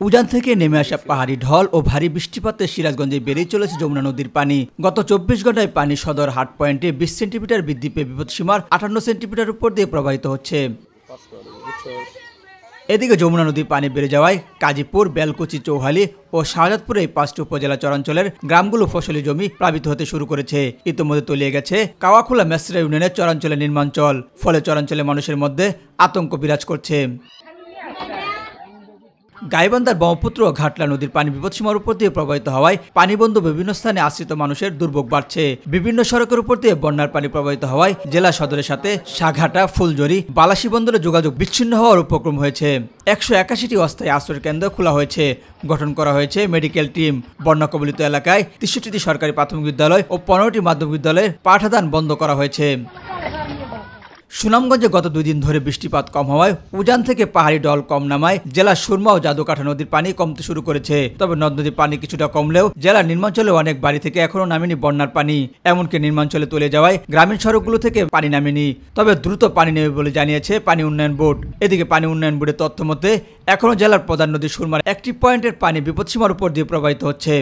উজান থেকে নেমে আসা পাহাড়ি ঢল ও ভারী বৃষ্টিপাতে সিরাজগঞ্জে বেড়েই চলেছে যমুনা নদীর পানি। গত 24 ঘন্টায় পানি সদর হাট পয়েন্টে 20 সেন্টিমিটার বৃদ্ধি পেয়ে বিপদসীমার 58 সেন্টিমিটার উপর দিয়ে প্রবাহিত হচ্ছে। এদিকে যমুনা নদীর পানি বেড়ে যাওয়ায় কাজীপুর, বেলকুচি, চৌহালি ও শাহজাদপুরে 5টি উপজেলা চরাঞ্চলের গ্রামগুলো ফসলি জমি প্লাবিত হতে শুরু করেছে। ইতিমধ্যে তলিয়ে গেছে কাওয়াখোলা মেসরা ইউনিয়নের চরাঞ্চলের নির্মাঞ্চল। ফলে চরাঞ্চলের মানুষের মধ্যে আতঙ্ক বিরাজ করছে। গাইবান্ধার ব্রহ্মপুত্র ও ঘাটলা নদীর পানি বিপদসীমার উপর দিয়ে প্রবাহিত হওয়ায় পানিবন্ধ বিভিন্ন স্থানে আশ্রিত মানুষের দুর্ভোগ বাড়ছে। বিভিন্ন সড়কের উপর দিয়ে বন্যার পানি প্রবাহিত হওয়ায় জেলা সদরের সাথে সাঘাটা, ফুলজরি, বালাসী বন্দরে যোগাযোগ বিচ্ছিন্ন হওয়ার উপক্রম হয়েছে। 181টি অস্থায়ী আশ্রয় কেন্দ্র খোলা হয়েছে, গঠন করা হয়েছে মেডিকেল টিম। বন্যা কবলিত এলাকায় 63টি সরকারি প্রাথমিক বিদ্যালয় ও 15টি মাধ্যমিক বিদ্যালয়ের পাঠদান বন্ধ করা হয়েছে। সুনামগঞ্জে গত 2 দিন ধরে বৃষ্টিপাত কম হওয়ায় উজান থেকে পাহাড়ি ঢল কম নামায় জেলার সুরমা ও জাদুকাঠা নদীর পানি কমতে শুরু করেছে। তবে নদ নদীর পানি কিছুটা কমলেও জেলার নিম্নাঞ্চলে অনেক বাড়ি থেকে এখনো নামেনি বন্যার পানি। এমনকি নিম্নাঞ্চলে তলে যাওয়ায় গ্রামীণ সড়কগুলো থেকে পানি নামেনি। তবে দ্রুত পানি নেবে বলে জানিয়েছে পানি উন্নয়ন বোর্ড। এদিকে পানি উন্নয়ন বোর্ডের তথ্য মতে এখনো জেলার প্রধান নদী সুরমার একটি পয়েন্টের পানি বিপদসীমার উপর দিয়ে প্রবাহিত হচ্ছে।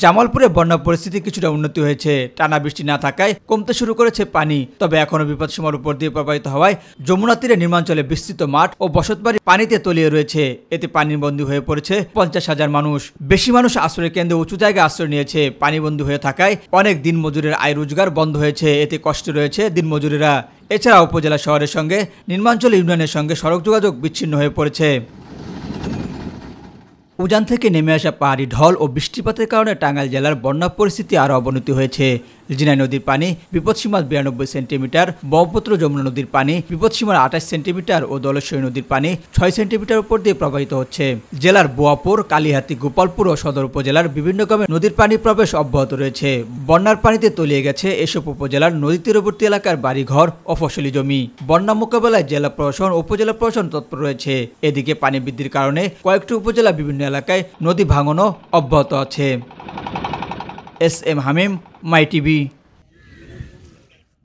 জামালপুরে বন্যা পরিস্থিতি কিছুটা উন্নতি হয়েছে। টানা বৃষ্টি না থাকায় কমতে শুরু করেছে পানি। তবে এখনো বিপদসীমার উপর দিয়ে প্রবাহিত হওয়ায় যমুনা তীরে নির্মাঞ্চলে বিস্তৃত মাঠ ও বসতবাড়ি পানিতে তলিয়ে রয়েছে। এতে পানিবন্দী হয়ে পড়েছে 50,000 মানুষ। বেশি মানুষ আশ্রয় কেন্দ্রে উঁচু জায়গায় আশ্রয় নিয়েছে। পানিবন্দী হয়ে থাকায় অনেক দিনমজুরের আয় রোজগার বন্ধ হয়েছে। এতে কষ্টে রয়েছে দিনমজুরেরা। এছাড়া উপজেলা শহরের সঙ্গে নিম্নাঞ্চল ইউনিয়নের সঙ্গে সড়ক যোগাযোগ বিচ্ছিন্ন হয়ে পড়েছে। উজান থেকে নেমে আসা পাহাড়ি ঢল ও বৃষ্টিপাতের কারণে টাঙ্গাইল জেলার বন্যা পরিস্থিতি আরও অবনতি হয়েছে। জিনাই নদীর পানি বিপদসীমার 92 সেন্টিমিটার, ব্রহ্মপুত্র যমুনা নদীর পানি বিপদসীমার 28 সেন্টিমিটার ও দলেশ্বরী নদীর পানি 6 সেন্টিমিটার উপর দিয়ে প্রবাহিত হচ্ছে। জেলার বোয়াপুর, কালিহাতী, গোপালপুর ও সদর উপজেলার বিভিন্ন গ্রামে নদীর পানি প্রবেশ অব্যাহত রয়েছে। বন্যার পানিতে তলিয়ে গেছে এসব উপজেলার নদী তীরবর্তী এলাকার বাড়িঘর ও ফসলি জমি। বন্যা মোকাবেলায় জেলা প্রশাসন ও উপজেলা প্রশাসন তৎপর রয়েছে। এদিকে পানি বৃদ্ধির কারণে কয়েকটি উপজেলা বিভিন্ন এলাকায় নদী ভাঙনও অব্যাহত আছে। এস এম হামিম, মাই টিভি।